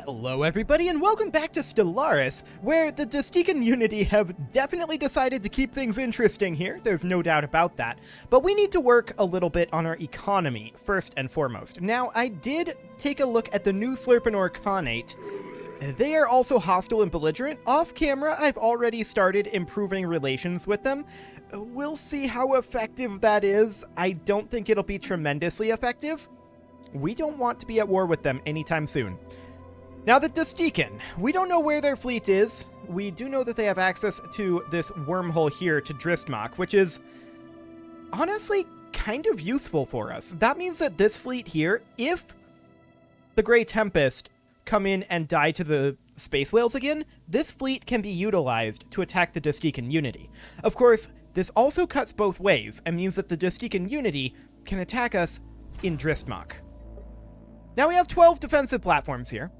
Hello everybody and welcome back to Stellaris, where the Dystican Unity have definitely decided to keep things interesting here, there's no doubt about that, but we need to work a little bit on our economy, first and foremost. Now, I did take a look at the new Slurpanor Khanate. They are also hostile and belligerent. Off camera, I've already started improving relations with them. We'll see how effective that is. I don't think it'll be tremendously effective. We don't want to be at war with them anytime soon. Now, the Dystican, we don't know where their fleet is. We do know that they have access to this wormhole here to Dristmach, which is honestly kind of useful for us. That means that this fleet here, if the Grey Tempest come in and die to the space whales again, this fleet can be utilized to attack the Dystican Unity. Of course, this also cuts both ways and means that the Dystican Unity can attack us in Dristmach. Now we have 12 defensive platforms here.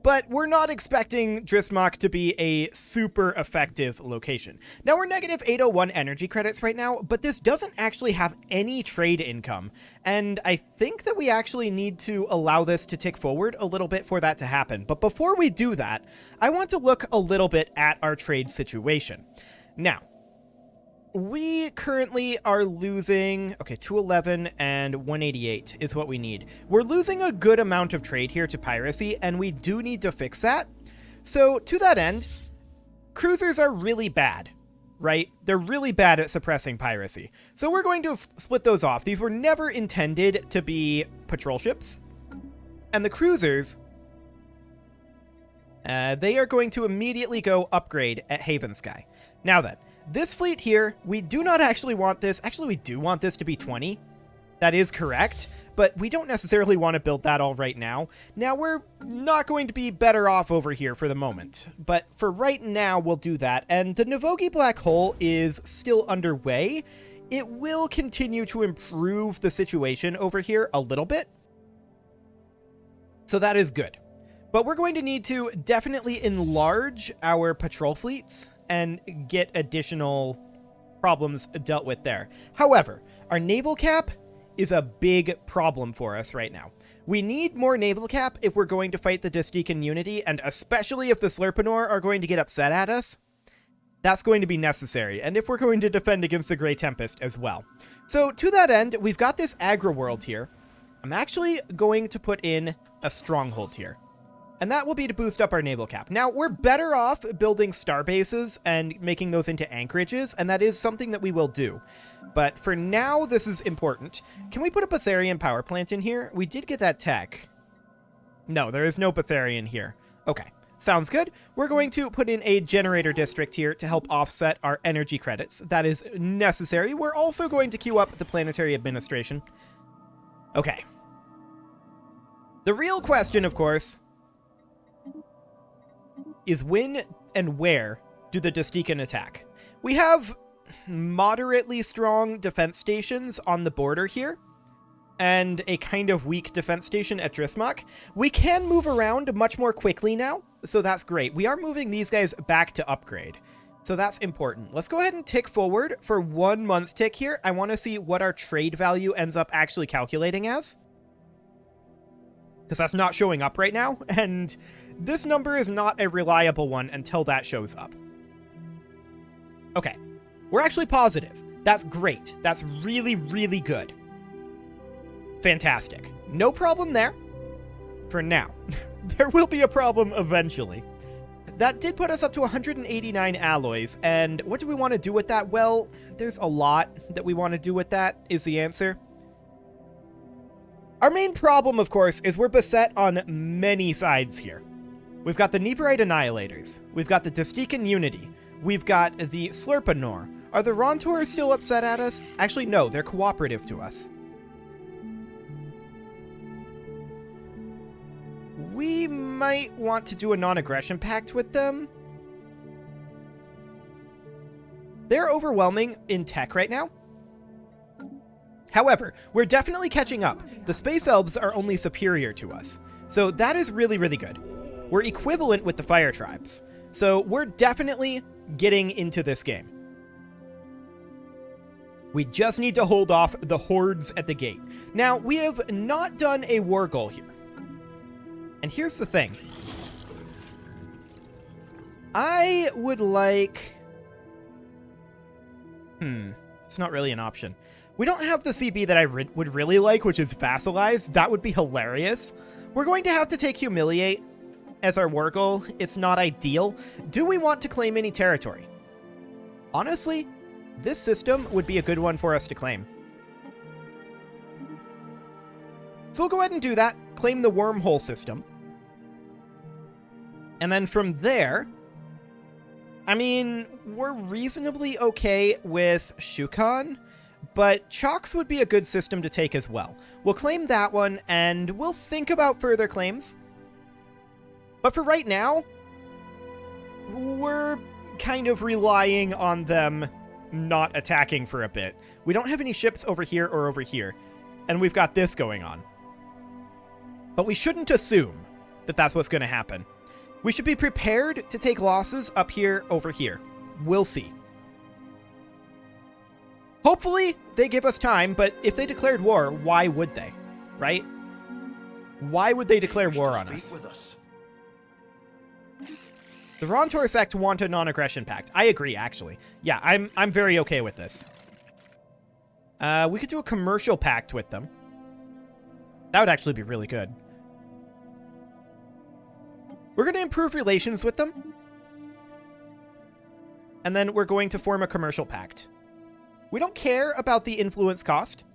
But we're not expecting Dristmach to be a super effective location. Now, we're negative 801 energy credits right now, but this doesn't actually have any trade income. And I think that we actually need to allow this to tick forward a little bit for that to happen. But before we do that, I want to look a little bit at our trade situation. Now, we currently are losing, 211 and 188 is what we need. We're losing a good amount of trade here to piracy, and we do need to fix that. So to that end, cruisers are really bad, right? They're really bad at suppressing piracy. So we're going to split those off. These were never intended to be patrol ships. And the cruisers, they are going to immediately go upgrade at Haven Sky. Now then, this fleet here, we do not actually want this. Actually, we do want this to be 20. That is correct, but we don't necessarily want to build that all right now. Now, we're not going to be better off over here for the moment, but for right now, we'll do that. And the Navogi Black Hole is still underway. It will continue to improve the situation over here a little bit. So that is good. But we're going to need to definitely enlarge our patrol fleets and get additional problems dealt with there. However, our naval cap is a big problem for us right now. We need more naval cap if we're going to fight the Dystican Unity, and especially if the Slurpanor are going to get upset at us. That's going to be necessary, and if we're going to defend against the Grey Tempest as well. So to that end, we've got this aggro world here. I'm actually going to put in a stronghold here. And that will be to boost up our naval cap. Now, we're better off building star bases and making those into anchorages, and that is something that we will do. But for now, this is important. Can we put a Betharian power plant in here? We did get that tech. No, there is no Betharian here. Okay, sounds good. We're going to put in a generator district here to help offset our energy credits. That is necessary. We're also going to queue up the planetary administration. Okay. The real question, of course, is when and where do the Dystican attack? We have moderately strong defense stations on the border here, and a kind of weak defense station at Dristmach. We can move around much more quickly now, so that's great. We are moving these guys back to upgrade, so that's important. Let's go ahead and tick forward for 1 month tick here. I want to see what our trade value ends up actually calculating as, because that's not showing up right now, and this number is not a reliable one until that shows up. Okay, we're actually positive. That's great. That's really, really good. Fantastic. No problem there. For now. There will be a problem eventually. That did put us up to 189 alloys, and what do we want to do with that? Well, there's a lot that we want to do with that, is the answer. Our main problem, of course, is we're beset on many sides here. We've got the Neeperite Annihilators. We've got the Dystican Unity. We've got the Slurpanor. Are the Rontor still upset at us? Actually, no, they're cooperative to us. We might want to do a non-aggression pact with them. They're overwhelming in tech right now. However, we're definitely catching up. The Space Elves are only superior to us. So that is really, really good. We're equivalent with the Fire Tribes. So we're definitely getting into this game. We just need to hold off the hordes at the gate. Now, we have not done a war goal here. And here's the thing. I would like... It's not really an option. We don't have the CB that I would really like, which is Vassalize. That would be hilarious. We're going to have to take Humiliate as our war goal. It's not ideal. Do we want to claim any territory? Honestly, this system would be a good one for us to claim. So we'll go ahead and do that. Claim the wormhole system. And then from there... I mean, we're reasonably okay with Shukon, but Chalks would be a good system to take as well. We'll claim that one, and we'll think about further claims. But for right now, we're kind of relying on them not attacking for a bit. We don't have any ships over here or over here, and we've got this going on. But we shouldn't assume that that's what's going to happen. We should be prepared to take losses up here, over here. We'll see. Hopefully, they give us time, but if they declared war, why would they? Right? Why would they declare war on us? The Rontor sect want a non-aggression pact. I agree, actually. Yeah, I'm very okay with this. We could do a commercial pact with them. That would actually be really good. We're going to improve relations with them. And then we're going to form a commercial pact. We don't care about the influence cost,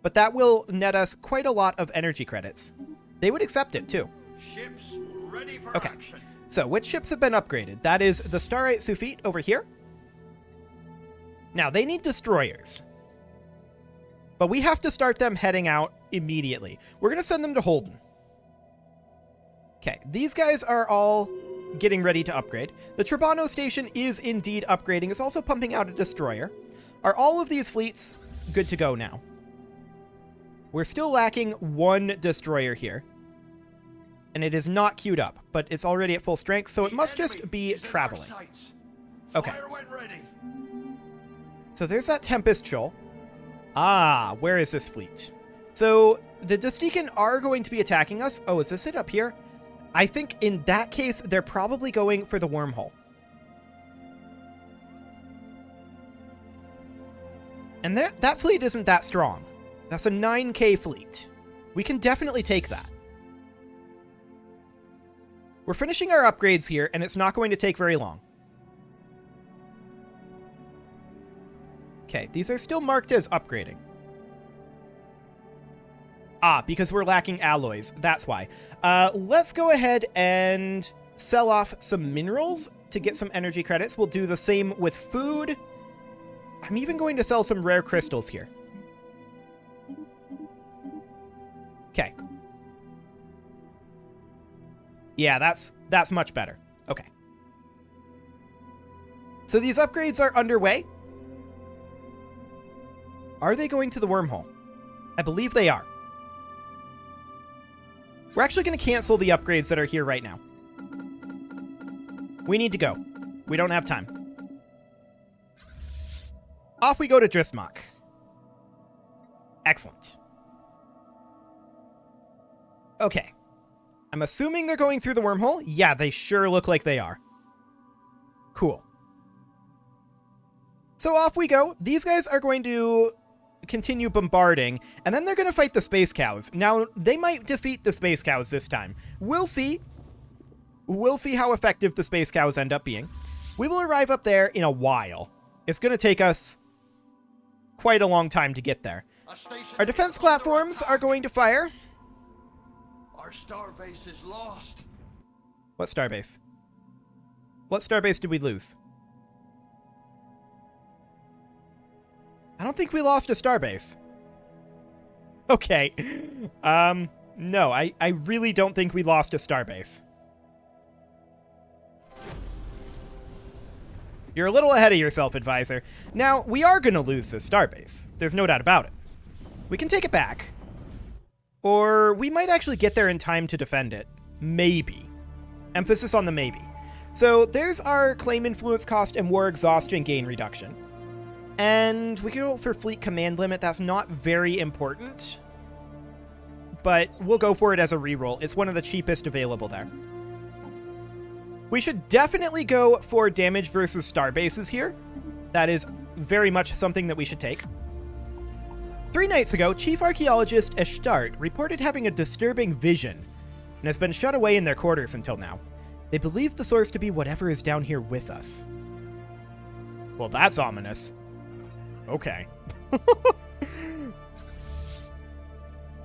but that will net us quite a lot of energy credits. They would accept it, too. Ships ready for action. So, which ships have been upgraded? That is the Starite Sufite over here. Now, they need destroyers. But we have to start them heading out immediately. We're going to send them to Holden. Okay, these guys are all getting ready to upgrade. The Tribano station is indeed upgrading. It's also pumping out a destroyer. Are all of these fleets good to go now? We're still lacking one destroyer here. And it is not queued up, but it's already at full strength, so it must just be traveling. Okay. So there's that Tempest Shoal. Ah, where is this fleet? So the Destican are going to be attacking us. Oh, is this it up here? I think in that case, they're probably going for the wormhole. And that fleet isn't that strong. That's a 9k fleet. We can definitely take that. We're finishing our upgrades here, and it's not going to take very long. Okay, these are still marked as upgrading. Ah, because we're lacking alloys. That's why. Let's go ahead and sell off some minerals to get some energy credits. We'll do the same with food. I'm even going to sell some rare crystals here. Okay. Yeah, that's much better. Okay. So these upgrades are underway. Are they going to the wormhole? I believe they are. We're actually going to cancel the upgrades that are here right now. We need to go. We don't have time. Off we go to Drismach. Excellent. Okay. I'm assuming they're going through the wormhole. Yeah, they sure look like they are. Cool. So off we go. These guys are going to continue bombarding, and then they're going to fight the Space Cows. Now, they might defeat the Space Cows this time. We'll see. We'll see how effective the Space Cows end up being. We will arrive up there in a while. It's going to take us quite a long time to get there. Our defense platforms are going to fire. Our starbase is lost. What starbase? What starbase did we lose? I don't think we lost a starbase. Okay. No, I really don't think we lost a starbase. You're a little ahead of yourself, Advisor. Now, we are going to lose this starbase. There's no doubt about it. We can take it back. Or we might actually get there in time to defend it. Maybe. Emphasis on the maybe. So there's our claim influence cost and war exhaustion gain reduction. And we can go for fleet command limit. That's not very important. but we'll go for it as a reroll. It's one of the cheapest available there. We should definitely go for damage versus star bases here. That is very much something that we should take. 3 nights ago, Chief Archaeologist Eshtart reported having a disturbing vision and has been shut away in their quarters until now. They believe the source to be whatever is down here with us. Well, that's ominous. Okay.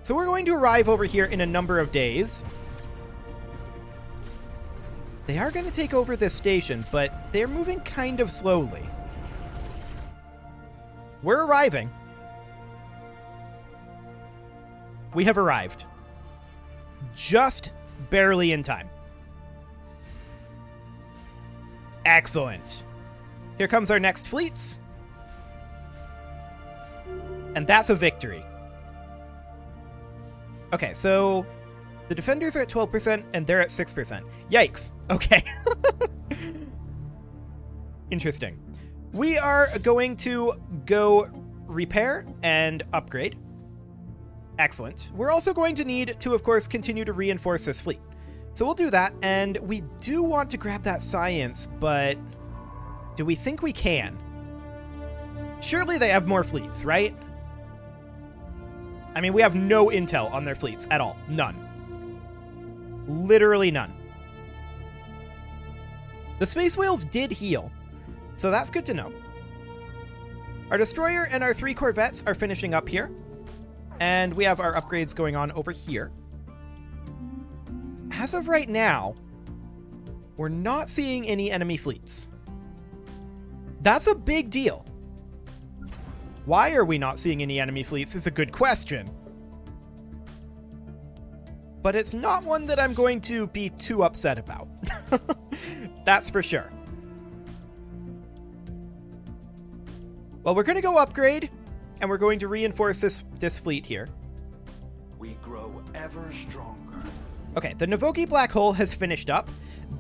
So we're going to arrive over here in a number of days. They are going to take over this station, but they're moving kind of slowly. We're arriving. We have arrived. Just barely in time. Excellent. Here comes our next fleets. And that's a victory. Okay, so the defenders are at 12% and they're at 6%. Yikes. Okay. Interesting. We are going to go repair and upgrade. Excellent. We're also going to need to, of course, continue to reinforce this fleet. So we'll do that, and we do want to grab that science, but do we think we can? Surely they have more fleets, right? I mean, we have no intel on their fleets at all. None. Literally none. The space whales did heal, so that's good to know. Our destroyer and our 3 corvettes are finishing up here, and we have our upgrades going on over here. As of right now, we're not seeing any enemy fleets. That's a big deal. Why are we not seeing any enemy fleets is a good question. But it's not one that I'm going to be too upset about. That's for sure. Well, we're going to go upgrade, and we're going to reinforce this fleet here. We grow ever stronger. Okay, the Navoki black hole has finished up.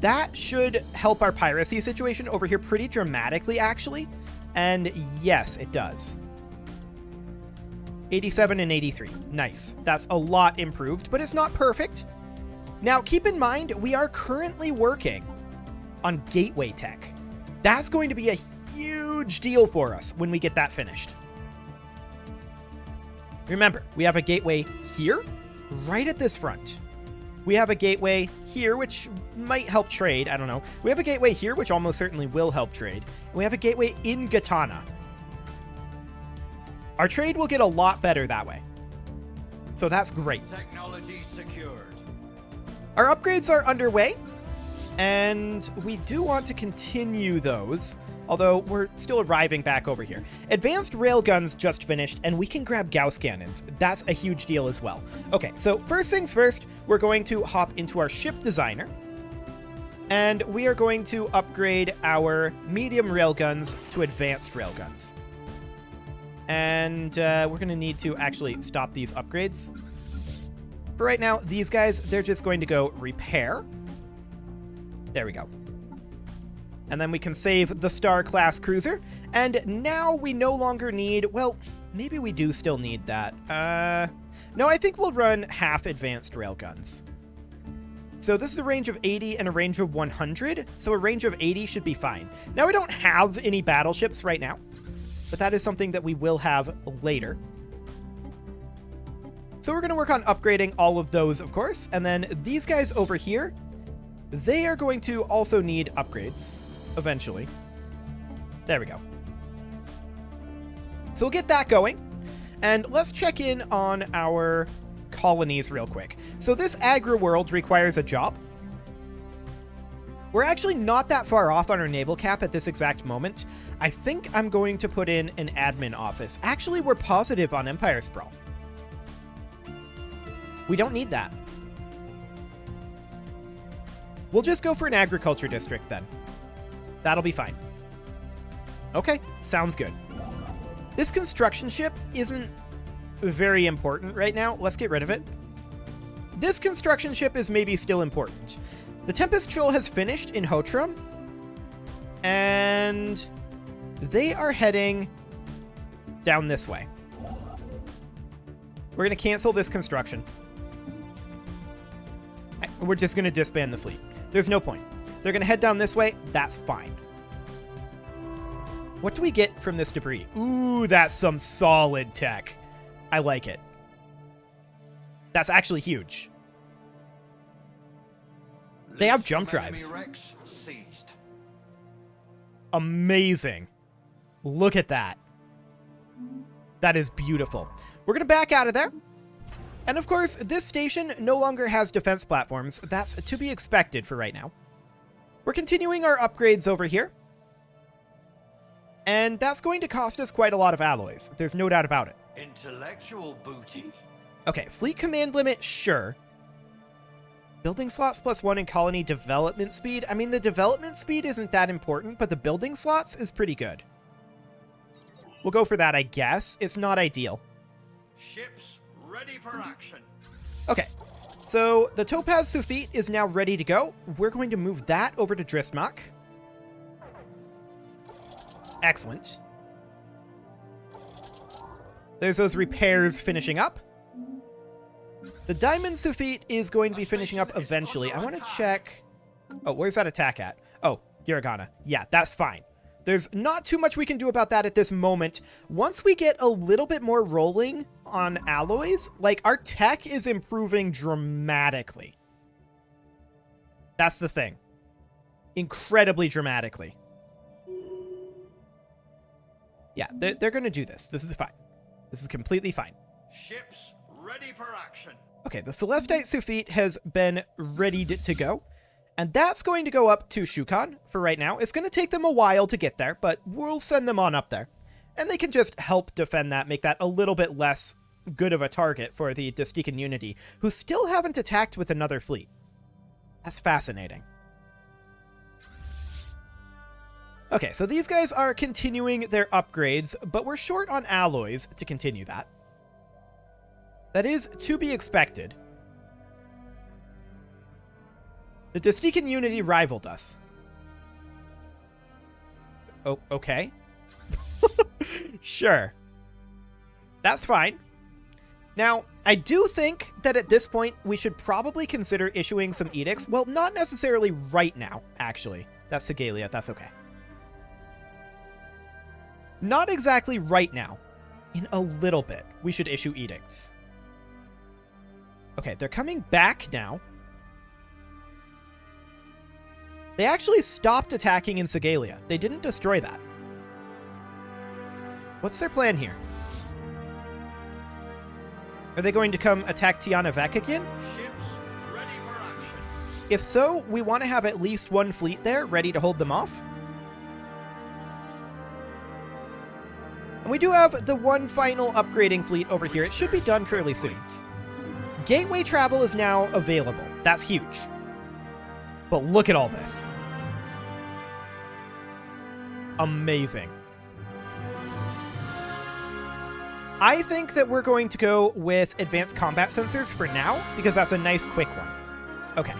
That should help our piracy situation over here pretty dramatically, actually. And yes, it does. 87 and 83. Nice. That's a lot improved, but it's not perfect. Now, keep in mind, we are currently working on gateway tech. That's going to be a huge deal for us when we get that finished. Remember, we have a gateway here, right at this front. We have a gateway here, which might help trade. I don't know. We have a gateway here, which almost certainly will help trade. And we have a gateway in Gatana. Our trade will get a lot better that way. So that's great. Technology secured. Our upgrades are underway, and we do want to continue those, although we're still arriving back over here. Advanced railguns just finished, and we can grab Gauss cannons. That's a huge deal as well. Okay, so first things first, we're going to hop into our ship designer, and we are going to upgrade our medium railguns to advanced railguns. And we're going to need to actually stop these upgrades. For right now, these guys, they're just going to go repair. There we go. And then we can save the Star-class cruiser. And now we no longer need... Well, maybe we do still need that. No, I think we'll run half advanced railguns. So this is a range of 80 and a range of 100. So a range of 80 should be fine. Now, we don't have any battleships right now, but that is something that we will have later. So we're going to work on upgrading all of those, of course. And then these guys over here, they are going to also need upgrades eventually. There we go. So we'll get that going. And let's check in on our colonies real quick. So this agri-world requires a job. We're actually not that far off on our naval cap at this exact moment. I think I'm going to put in an admin office. Actually, we're positive on Empire Sprawl. We don't need that. We'll just go for an agriculture district then. That'll be fine. Okay, sounds good. This construction ship isn't very important right now. Let's get rid of it. This construction ship is maybe still important. The Tempest Troll has finished in Hotram, and they are heading down this way. We're going to cancel this construction. we're just going to disband the fleet. There's no point. They're going to head down this way. That's fine. What do we get from this debris? Ooh, that's some solid tech. I like it. That's actually huge. They have jump drives. Amazing. Look at that. That is beautiful. We're going to back out of there. And of course, this station no longer has defense platforms. That's to be expected for right now. We're continuing our upgrades over here. And that's going to cost us quite a lot of alloys. There's no doubt about it. Intellectual booty. Okay, fleet command limit, sure. Building slots +1 in colony development speed. I mean, the development speed isn't that important, but the building slots is pretty good. We'll go for that, I guess. It's not ideal. Ships ready for action. Okay, so the Topaz Sufite is now ready to go. We're going to move that over to Dristmach. Excellent. There's those repairs finishing up. The Diamond Sufite is going to be finishing up eventually. I want to check... Oh, where's that attack at? Oh, Hiragana. Yeah, that's fine. There's not too much we can do about that at this moment. Once we get a little bit more rolling on alloys, like, our tech is improving dramatically. That's the thing. Incredibly dramatically. Yeah, they're going to do this. This is fine. This is completely fine. Ships ready for action. Okay, the Celestite Sufite has been readied to go. And that's going to go up to Shukan for right now. It's going to take them a while to get there, but we'll send them on up there. And they can just help defend that, make that a little bit less good of a target for the Destican Unity, who still haven't attacked with another fleet. That's fascinating. Okay, so these guys are continuing their upgrades, but we're short on alloys to continue that. That is to be expected. The Destican Unity rivaled us. Oh, okay. Sure. That's fine. Now, I do think that at this point, we should probably consider issuing some edicts. Well, not necessarily right now, actually. That's Segalia. That's okay. Not exactly right now. In a little bit, we should issue edicts. Okay, they're coming back now. They actually stopped attacking in Segalia. They didn't destroy that. What's their plan here? Are they going to come attack Tiana Vec again? Ships ready for action. If so, we want to have at least one fleet there ready to hold them off. And we do have the one final upgrading fleet over here. It should be done fairly soon. Gateway travel is now available. That's huge. But look at all this. Amazing. I think that we're going to go with advanced combat sensors for now, because that's a nice quick one. Okay.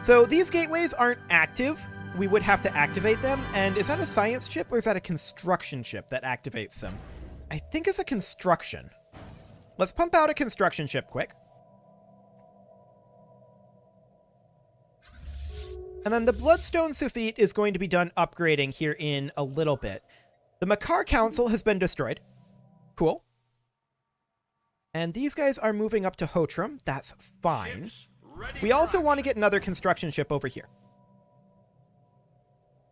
So these gateways aren't active. We would have to activate them. And is that a science chip or is that a construction chip that activates them? I think it's a construction. Let's pump out a construction chip quick. And then the Bloodstone Sufite is going to be done upgrading here in a little bit. The Makar Council has been destroyed. Cool. And these guys are moving up to Hotram. That's fine. We also want to get another construction ship over here.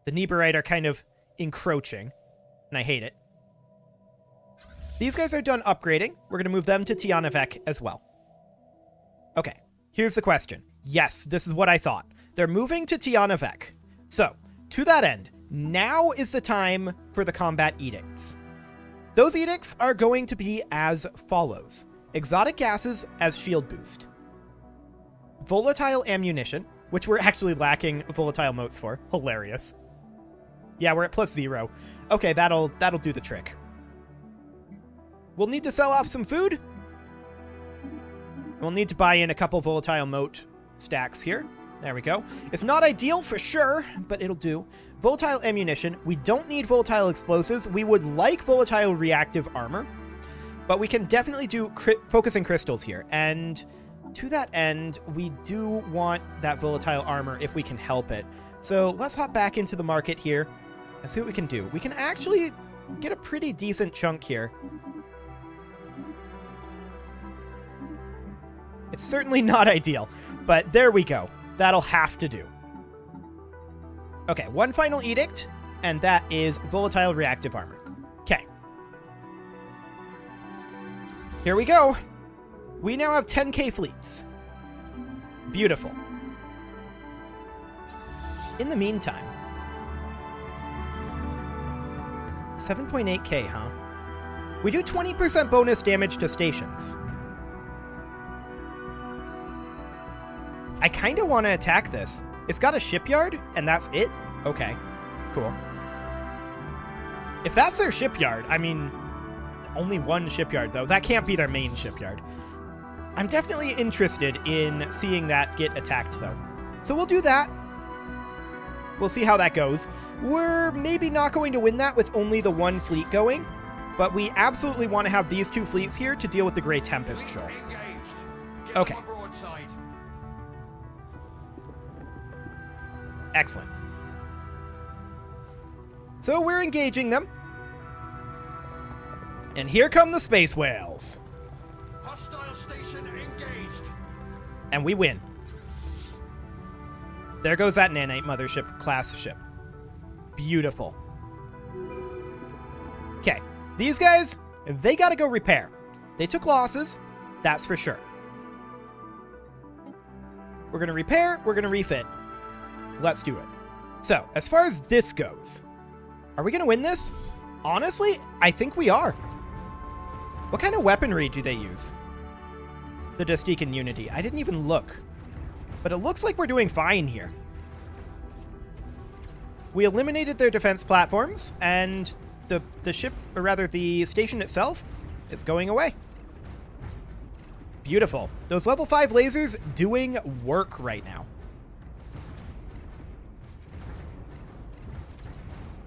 The Neberite are kind of encroaching, and I hate it. These guys are done upgrading. We're going to move them to Tiana Vec as well. Okay, here's the question. Yes, this is what I thought. They're moving to Tiana Vec. So, to that end, now is the time for the combat edicts. Those edicts are going to be as follows. Exotic gases as shield boost. Volatile ammunition, which we're actually lacking volatile motes for. Hilarious. Yeah, we're at +0. Okay, that'll do the trick. We'll need to sell off some food. We'll need to buy in a couple volatile mote stacks here. There we go. It's not ideal for sure, but it'll do. Volatile ammunition. We don't need volatile explosives. We would like volatile reactive armor, but we can definitely do focusing crystals here. And to that end, we do want that volatile armor if we can help it. So let's hop back into the market here and see what we can do. We can actually get a pretty decent chunk here. It's certainly not ideal, but there we go. That'll have to do. Okay, one final edict, and that is volatile reactive armor. Okay. Here we go. We now have 10k fleets. Beautiful. In the meantime, 7.8k, huh? We do 20% bonus damage to stations. I kind of want to attack this. It's got a shipyard, and that's it? Okay, cool. If that's their shipyard, I mean, only one shipyard, though. That can't be their main shipyard. I'm definitely interested in seeing that get attacked, though. So we'll do that. We'll see how that goes. We're maybe not going to win that with only the one fleet going, but we absolutely want to have these two fleets here to deal with the Grey Tempest Shoal. Okay. Excellent. So we're engaging them. And here come the space whales. Hostile station engaged. And we win. There goes that nanite mothership class ship. Beautiful. Okay, these guys, they gotta go repair. They took losses, that's for sure. We're gonna repair, we're gonna refit. Let's do it. So, as far as this goes, are we gonna win this? Honestly, I think we are. What kind of weaponry do they use? The Dystekan Unity. I didn't even look. But it looks like we're doing fine here. We eliminated their defense platforms, and the ship, or rather the station itself, is going away. Beautiful. Those level 5 lasers doing work right now.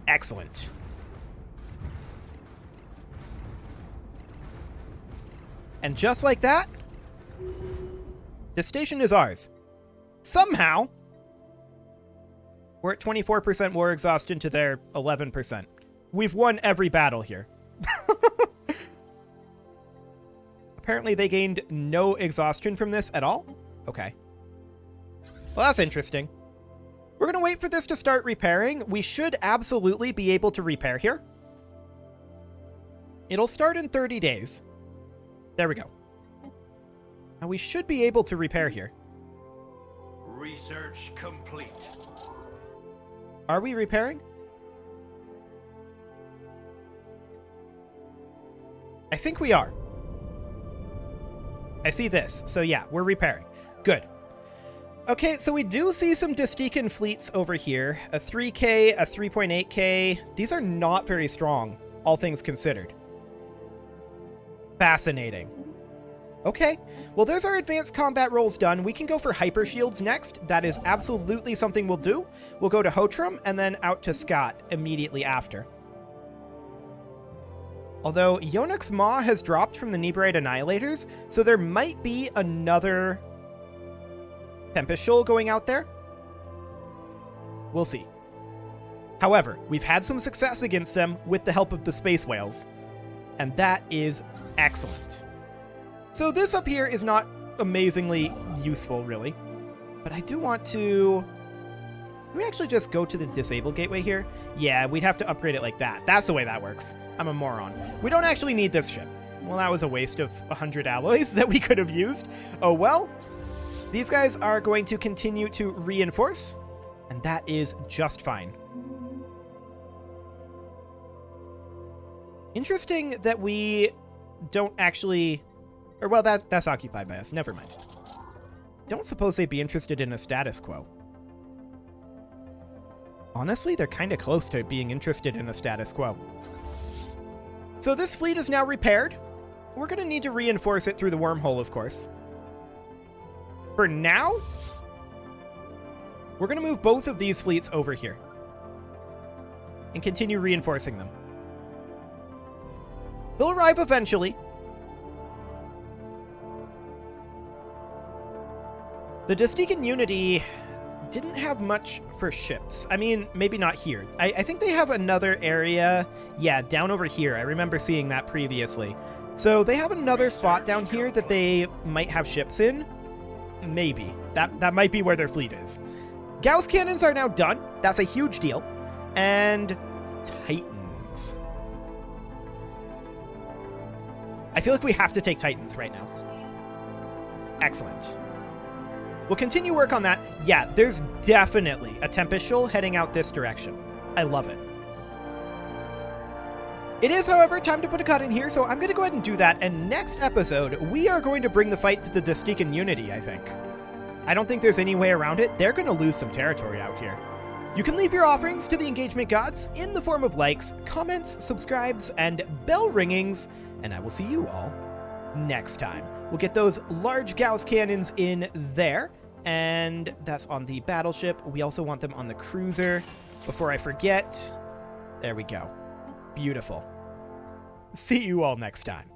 Excellent. And just like that, the station is ours. Somehow, we're at 24% war exhaustion to their 11%. We've won every battle here. Apparently they gained no exhaustion from this at all? Okay. Well, that's interesting. We're going to wait for this to start repairing. We should absolutely be able to repair here. It'll start in 30 days. There we go. Now we should be able to repair here. Research complete. Are we repairing? I think we are. I see this. So yeah, we're repairing. Good. Okay, so we do see some Dystekan fleets over here. A 3K, a 3.8K. These are not very strong, all things considered. Fascinating. Okay, well there's our advanced combat rolls done. We can go for hyper shields next. That is absolutely something we'll do. We'll go to Hotram and then out to Scott immediately after. Although Yonuk's Maw has dropped from the Nebrite Annihilators, so there might be another Tempest Shoal going out there. We'll see. However, we've had some success against them with the help of the space whales, and that is excellent. So this up here is not amazingly useful, really, but I do want to... Can we actually just go to the Disable Gateway here? Yeah, we'd have to upgrade it like that. That's the way that works. I'm a moron. We don't actually need this ship. Well, that was a waste of 100 alloys that we could have used. Oh well. These guys are going to continue to reinforce, and that is just fine. Interesting that we don't actually... Or, well, that's occupied by us. Never mind. Don't suppose they'd be interested in a status quo. Honestly, they're kind of close to being interested in a status quo. So this fleet is now repaired. We're going to need to reinforce it through the wormhole, of course. For now, we're going to move both of these fleets over here and continue reinforcing them. They'll arrive eventually. The Dystican Unity didn't have much for ships. I mean, maybe not here. I think they have another area. Yeah, down over here. I remember seeing that previously. So they have another spot down here that they might have ships in. Maybe. That might be where their fleet is. Gauss cannons are now done. That's a huge deal. And Titans. I feel like we have to take Titans right now. Excellent. We'll continue work on that. Yeah, there's definitely a Tempest Shoal heading out this direction. I love it. It is, however, time to put a cut in here, so I'm going to go ahead and do that, and next episode, we are going to bring the fight to the Dystican Unity, I think. I don't think there's any way around it. They're going to lose some territory out here. You can leave your offerings to the engagement gods in the form of likes, comments, subscribes, and bell ringings, and I will see you all next time. We'll get those large Gauss cannons in there, and that's on the battleship. We also want them on the cruiser. Before I forget, there we go. Beautiful. See you all next time.